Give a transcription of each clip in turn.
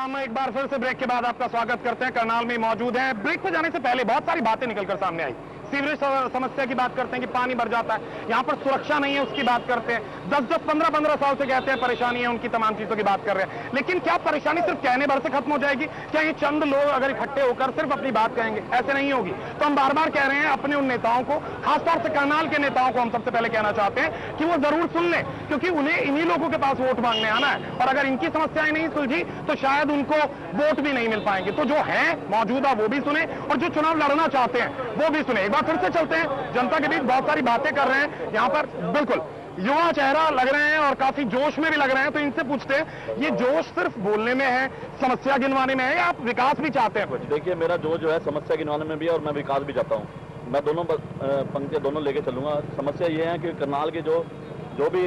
हम एक बार फिर से ब्रेक के बाद आपका स्वागत करते हैं। करनाल में मौजूद है। ब्रेक पे जाने से पहले बहुत सारी बातें निकलकर सामने आई। सीवरेज समस्या की बात करते हैं कि पानी भर जाता है, यहां पर सुरक्षा नहीं है, उसकी बात करते हैं। 10-10, 15-15 साल से कहते हैं परेशानी है, उनकी तमाम चीजों की बात कर रहे हैं। लेकिन क्या परेशानी सिर्फ कहने भर से खत्म हो जाएगी? क्या ये चंद लोग अगर इकट्ठे होकर सिर्फ अपनी बात कहेंगे? ऐसे नहीं होगी। तो हम बार बार कह रहे हैं अपने उन नेताओं को, खासतौर से करनाल के नेताओं को हम सबसे पहले कहना चाहते हैं कि वो जरूर सुन लें, क्योंकि उन्हें इन्हीं लोगों के पास वोट मांगने आना है। और अगर इनकी समस्याएं नहीं सुलझी तो शायद उनको वोट भी नहीं मिल पाएंगे। तो जो है मौजूदा वो भी सुने और जो चुनाव लड़ना चाहते हैं वो भी सुने। एक बार फिर से चलते हैं, जनता के बीच बहुत सारी बातें कर रहे हैं। यहां पर बिल्कुल युवा चेहरा लग रहे हैं और काफी जोश में भी लग रहे हैं। तो इनसे पूछते हैं, ये जोश सिर्फ बोलने में है, समस्या गिनवाने में है, या आप विकास भी चाहते हैं कुछ? देखिए, मेरा जोश जो है समस्या गिनवाने में भी है और मैं विकास भी चाहता हूँ। मैं दोनों पंक्तियां दोनों लेके चलूंगा। समस्या ये है कि करनाल की जो भी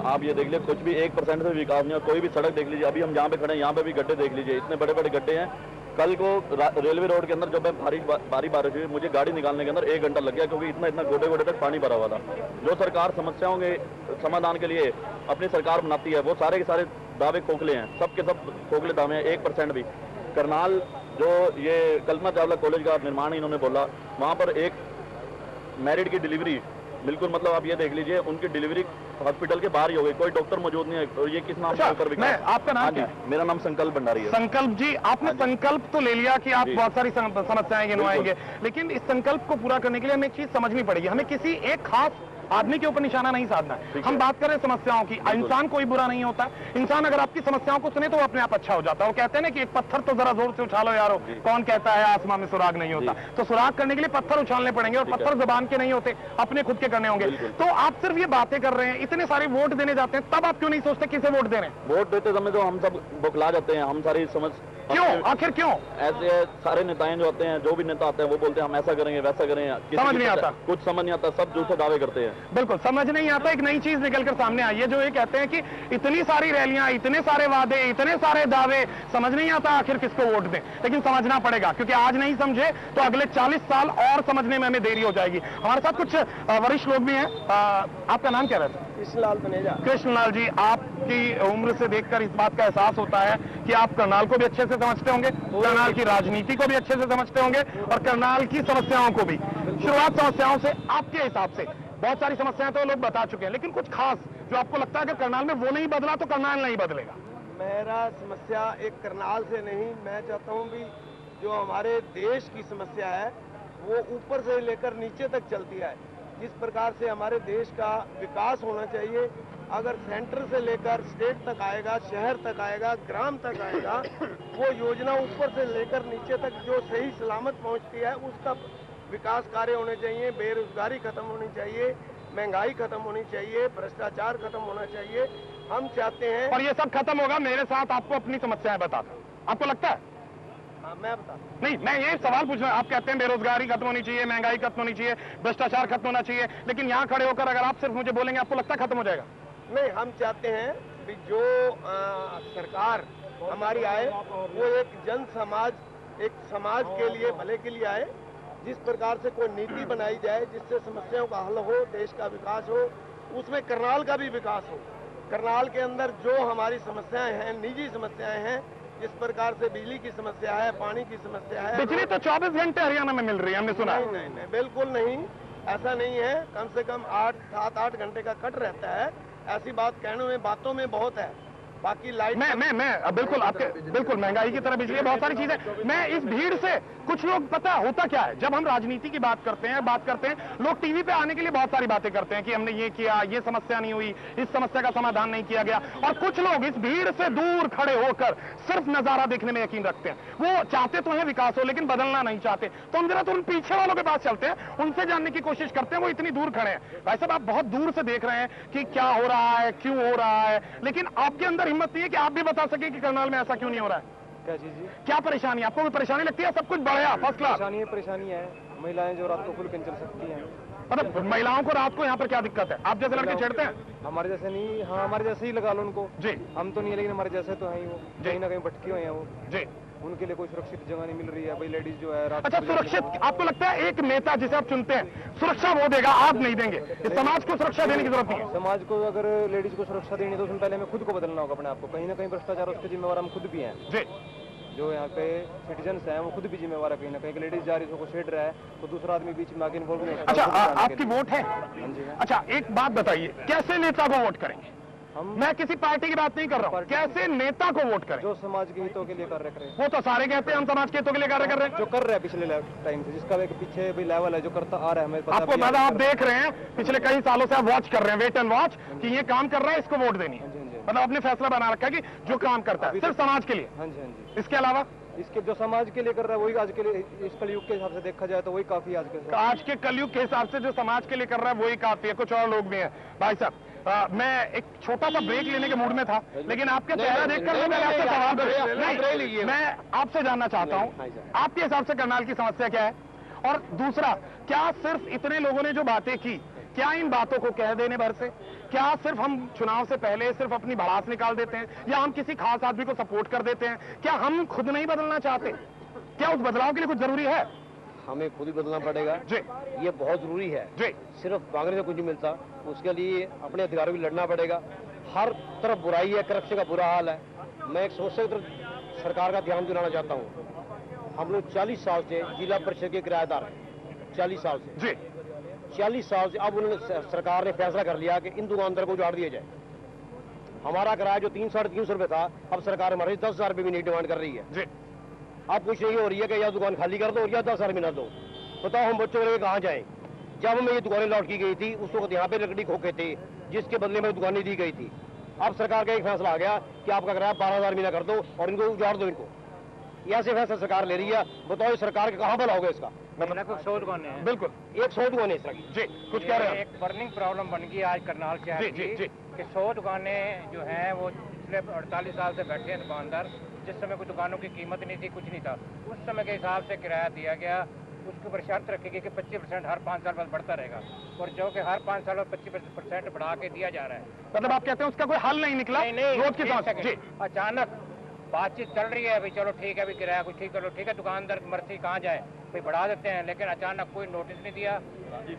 आप ये देख लीजिए, कुछ भी 1% से विकास नहीं है। कोई भी सड़क देख लीजिए, अभी हम जहाँ पे खड़े हैं यहाँ पे भी गड्ढे देख लीजिए, इतने बड़े बड़े गड्ढे हैं। कल को रेलवे रोड के अंदर जब भारी बारिश हुई, मुझे गाड़ी निकालने के अंदर 1 घंटा लग गया, क्योंकि इतना गोडे गोडे तक पानी भरा हुआ था। जो सरकार समस्याओं के समाधान के लिए अपनी सरकार बनाती है, वो सारे के सारे दावे खोखले हैं, सब के सब खोखले दावे हैं। 1% भी करनाल जो ये कल्पना चावला कॉलेज का निर्माण इन्होंने बोला, वहाँ पर एक मैरिड की डिलीवरी बिल्कुल, मतलब आप ये देख लीजिए, उनकी डिलीवरी हॉस्पिटल के बाहर ही हो गई, कोई डॉक्टर मौजूद नहीं है। और ये किस नाम से होकर विकास? आपका नाम क्या है? मेरा नाम संकल्प भंडारी है। संकल्प जी, आपने संकल्प तो ले लिया कि आप बहुत सारी समस्याएं गिनवाएंगे, लेकिन इस संकल्प को पूरा करने के लिए हमें एक चीज समझनी पड़ेगी। हमें किसी एक खास आदमी के ऊपर निशाना नहीं साधना है। हम बात करें समस्याओं की। इंसान कोई बुरा नहीं होता। इंसान अगर आपकी समस्याओं को सुने तो वो अपने आप अच्छा हो जाता है। वो कहते हैं ना कि एक पत्थर तो जरा जोर से उछालो यारो, कौन कहता है आसमान में सुराग नहीं होता? तो सुराग करने के लिए पत्थर उछालने पड़ेंगे, और पत्थर जुबान के नहीं होते, अपने खुद के करने होंगे। तो आप सिर्फ ये बातें कर रहे हैं, इतने सारे वोट देने जाते हैं, तब आप क्यों नहीं सोचते किसे वोट दे रहे हैं? वोट देते समय तो हम सब बौखला जाते हैं। हम सारी समझ क्यों, आखिर क्यों? ऐसे सारे नेताएं जो आते हैं, जो भी नेता आते हैं, वो बोलते हैं हम ऐसा करेंगे वैसा करेंगे, समझ नहीं आता, कुछ समझ नहीं आता, सब झूठे दावे करते हैं। बिल्कुल समझ नहीं आता। एक नई चीज निकलकर सामने आई है, जो ये कहते हैं कि इतनी सारी रैलियां, इतने सारे वादे, इतने सारे दावे, समझ नहीं आता आखिर किसको वोट दें। लेकिन समझना पड़ेगा, क्योंकि आज नहीं समझे तो अगले 40 साल और समझने में हमें देरी हो जाएगी। हमारे साथ कुछ वरिष्ठ लोग भी हैं। आपका नाम क्या रहता है? कृष्णलाल तनेजा। कृष्णलाल जी, आपकी उम्र से देखकर इस बात का एहसास होता है कि आप करनाल को भी अच्छे से समझते होंगे, करनाल की राजनीति को भी अच्छे से समझते होंगे, और करनाल की समस्याओं को भी। शुरुआत समस्याओं से, आपके हिसाब से बहुत सारी समस्याएं तो लोग बता चुके हैं, लेकिन कुछ खास जो आपको लगता है कि करनाल में वो नहीं बदला तो करनाल नहीं बदलेगा? मेरा समस्या एक करनाल से नहीं, मैं चाहता हूं भी जो हमारे देश की समस्या है वो ऊपर से लेकर नीचे तक चलती है। जिस प्रकार से हमारे देश का विकास होना चाहिए, अगर सेंटर से लेकर स्टेट तक आएगा, शहर तक आएगा, ग्राम तक आएगा, वो योजना ऊपर से लेकर नीचे तक जो सही सलामत पहुंचती है, उसका विकास कार्य होने चाहिए। बेरोजगारी खत्म होनी चाहिए, महंगाई खत्म होनी चाहिए, भ्रष्टाचार खत्म होना चाहिए। हम चाहते हैं, और ये सब खत्म होगा मेरे साथ आपको अपनी समस्याएं बताता। आपको लगता है? हाँ, मैं बता नहीं, मैं ये सवाल पूछ रहा हूं। आप कहते हैं बेरोजगारी खत्म होनी चाहिए, महंगाई खत्म होनी चाहिए, भ्रष्टाचार खत्म होना चाहिए, लेकिन यहां खड़े होकर अगर आप सिर्फ मुझे बोलेंगे, आपको लगता है खत्म हो जाएगा? नहीं, हम चाहते हैं कि जो सरकार हमारी आए वो एक जन समाज, एक समाज के लिए, भले के लिए आए। जिस प्रकार से कोई नीति बनाई जाए जिससे समस्याओं का हल हो, देश का विकास हो, उसमें करनाल का भी विकास हो। करनाल के अंदर जो हमारी समस्याएं हैं, निजी समस्याएं हैं, जिस प्रकार से बिजली की समस्या है, पानी की समस्या है। बिजली तो 24 घंटे हरियाणा में मिल रही है, हमने सुना। नहीं, बिल्कुल नहीं, ऐसा नहीं है। कम से कम 7-8 घंटे का कट रहता है। ऐसी बात कहने में, बातों में बहुत है, बाकी लाइट मैं बिल्कुल आपके, बिल्कुल महंगाई की तरह बिजली, बहुत सारी चीजें। मैं इस भीड़ से, कुछ लोग, पता होता क्या है, जब हम राजनीति की बात करते हैं, लोग टीवी पे आने के लिए बहुत सारी बातें करते हैं कि हमने ये किया, ये समस्या नहीं हुई, इस समस्या का समाधान नहीं किया गया। और कुछ लोग इस भीड़ से दूर खड़े होकर सिर्फ नजारा देखने में यकीन रखते हैं। वो चाहते तो है विकास हो, लेकिन बदलना नहीं चाहते। तो हम जरा तो उन पीछे वालों के पास चलते हैं, उनसे जानने की कोशिश करते हैं, वो इतनी दूर खड़े हैं। भाई साहब, आप बहुत दूर से देख रहे हैं कि क्या हो रहा है, क्यों हो रहा है, लेकिन आपके अंदर हिम्मत नहीं है कि आप भी बता सके कि करनाल में ऐसा क्यों नहीं हो रहा है। क्या चीज है? क्या परेशानी? आपको भी परेशानी लगती है? सब कुछ बढ़िया, फर्स्ट क्लास। परेशानी है। महिलाएं जो रात को खुल के चल सकती हैं। मतलब महिलाओं को रात को यहाँ पर क्या दिक्कत है? आप जैसे लड़के छेड़ते हैं? हमारे जैसे नहीं, हाँ हमारे जैसे ही लगा लो उनको। जी, हम तो नहीं है, लेकिन हमारे जैसे तो हैं ही वो, कहीं ना कहीं भटके हुए हैं वो। जी, उनके लिए कोई सुरक्षित जगह नहीं मिल रही है। भाई लेडीज जो है रात अच्छा, सुरक्षित आपको लगता है एक नेता जिसे आप चुनते हैं सुरक्षा वो देगा, आप नहीं देंगे? इस समाज को सुरक्षा देने की जरूरत नहीं है। समाज को अगर लेडीज को सुरक्षा देनी है तो उसमें पहले हमें खुद को बदलना होगा अपने आप को। कहीं ना कहीं भ्रष्टाचार उसके जिम्मेवार हम खुद भी हैं। जी, जो यहाँ पे सिटीजन्स हैं वो खुद भी जिम्मेवार है। कहीं ना कहीं लेडीज जा रही है उसको छेड़ रहा है तो दूसरा आदमी बीच में आके इन्वॉल्व नहीं होता। अच्छा, आपकी वोट है? हाँ जी, अच्छा, एक बात बताइए, कैसे नेता को वोट करेंगे? हम मैं किसी पार्टी की बात नहीं कर रहा हूँ, कैसे नेता को वोट करें? जो समाज के हितों के लिए कार्य करें, वो तो सारे कहते हैं हम समाज के हितों के लिए कार्य कर रहे हैं। जो कर रहे हैं पिछले टाइम से, जिसका एक पीछे भी लेवल है जो करता आ रहा है, हमें पता आपको भी है। पता, आप देख रहे हैं पिछले कई सालों से आप वॉच कर रहे हैं, वेट एंड वॉच कि ये काम कर रहा है, इसको वोट देनी है। हाँ जी, हाँ जी। मतलब आपने फैसला बना रखा है कि जो काम करता है सिर्फ समाज के लिए। हाँ जी, हाँ जी। इसके अलावा इसके जो समाज के लिए कर रहा है वही आज के लिए, इस कलयुग के हिसाब से देखा जाए तो वही काफी आज के कलयुग के हिसाब से जो समाज के लिए कर रहा है वही काफी है। कुछ और लोग भी हैं। भाई साहब, मैं एक छोटा सा ब्रेक लेने के मूड में था, लेकिन आपके चेहरा देखकर मैं आपसे सवाल नहीं, मैं आपसे जानना चाहता हूँ, आपके हिसाब से करनाल की समस्या क्या है? और दूसरा, क्या सिर्फ इतने लोगों ने जो बातें की, क्या इन बातों को कह देने भर से, क्या सिर्फ हम चुनाव से पहले सिर्फ अपनी भड़ास निकाल देते हैं, या हम किसी खास आदमी को सपोर्ट कर देते हैं? क्या हम खुद नहीं बदलना चाहते? क्या उस बदलाव के लिए कुछ जरूरी है? हमें खुद ही बदलना पड़ेगा जी, ये बहुत जरूरी है जी, सिर्फ मांगने से कुछ नहीं मिलता, उसके लिए अपने अधिकारों की लड़ना पड़ेगा। हर तरफ बुराई है, करप्शन का बुरा हाल है। मैं एक समस्या की तरफ सरकार का ध्यान दिलाना चाहता हूँ। हम लोग 40 साल से जिला परिषद के किराएदार हैं, 40 साल से जी, 40 साल से। अब उन्होंने सरकार ने फैसला कर लिया कि इन दुकानदार को उजाड़ दिया जाए। हमारा किराया जो 300-350 रुपए था, अब सरकार हमारे 10,000 रुपये भी नहीं डिमांड कर रही है। जी। अब कुछ नहीं हो रही है कि या दुकान खाली कर दो या 10,000 मिला दो। बताओ हम बच्चों को कहाँ जाएं? जब हमें ये दुकानें लौट की गई थी उस वक्त यहाँ पे लकड़ी खोखे थे, जिसके बदले में दुकानें दी गई थी। अब सरकार का एक फैसला आ गया कि आपका किराया 12,000 महीना कर दो और इनको उजाड़ दो। इनको ऐसे फैसला सरकार ले रही है। बताओ सरकार के कहाँ भला होगा इसका? मतलब 100 दुकानें हैं। बिल्कुल, 100 दुकानें इस तरह की। जी, कुछ कह रहे हैं? एक बर्निंग प्रॉब्लम बन गई आज करनाल शहर जी, जी, जी। की कि 100 दुकानें जो हैं वो पिछले 48 साल से बैठे हैं दुकानदार। जिस समय कोई दुकानों की कीमत नहीं थी, कुछ नहीं था, उस समय के हिसाब से किराया दिया गया। उसके ऊपर शर्त रखी गई कि 25% हर 5 साल बाद बढ़ता रहेगा, और जो कि हर 5 साल बाद 25% बढ़ा के दिया जा रहा है। मतलब आप कहते हैं उसका कोई हल नहीं निकला? नहीं, रोज की समस्या। जी, अचानक बातचीत चल रही है, भाई चलो ठीक है, अभी किराया कुछ ठीक करो, ठीक है, दुकानदार की मर्जी कहाँ जाए, भाई बढ़ा देते हैं। लेकिन अचानक कोई नोटिस नहीं दिया,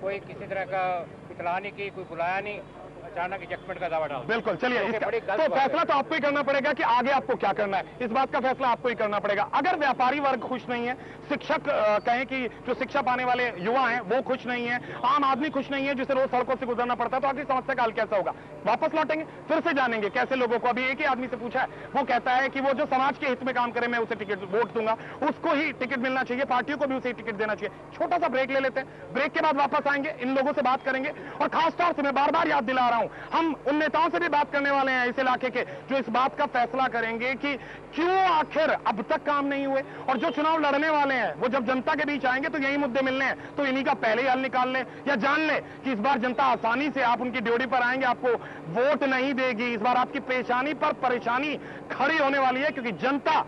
कोई किसी तरह का इतला नहीं की, कोई बुलाया नहीं, अचानक एडजस्टमेंट का दावा डाल। बिल्कुल, चलिए तो फैसला तो आपको ही करना पड़ेगा कि आगे आपको क्या करना है। इस बात का फैसला आपको ही करना पड़ेगा। अगर व्यापारी वर्ग खुश नहीं है, शिक्षक कहें कि जो शिक्षा पाने वाले युवा हैं वो खुश नहीं है, आम आदमी खुश नहीं है जिसे रोज सड़कों से गुजरना पड़ता है, तो आखिर समस्या का हल कैसा होगा? वापस लौटेंगे, फिर से जानेंगे कैसे लोगों को। अभी एक ही आदमी से पूछा है, वो कहता है कि वो जो समाज के हित में काम करे मैं उसे टिकट वोट दूंगा, उसको ही टिकट मिलना चाहिए, पार्टियों को भी उसे टिकट देना चाहिए। छोटा सा ब्रेक ले लेते हैं, ब्रेक के बाद वापस आएंगे, इन लोगों से बात करेंगे, और खासतौर से मैं बार बार याद दिला रहा हूं, हम उन नेताओं से भी बात करने वाले हैं इस इलाके के जो इस बात का फैसला करेंगे कि क्यों आखिर अब तक काम नहीं हुए, और जो चुनाव लड़ने वाले हैं वो जब जनता के बीच आएंगे तो यही मुद्दे मिलने हैं, तो इन्हीं का पहले ही हल निकाल लें, या जान लें कि इस बार जनता आसानी से आप उनकी ड्यूटी पर आएंगे, आपको वोट नहीं देगी। इस बार आपकी पेशानी पर परेशानी खड़ी होने वाली है, क्योंकि जनता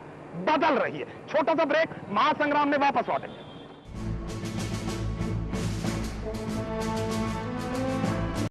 बदल रही है। छोटा सा ब्रेक, महासंग्राम में वापस लौटेंगे।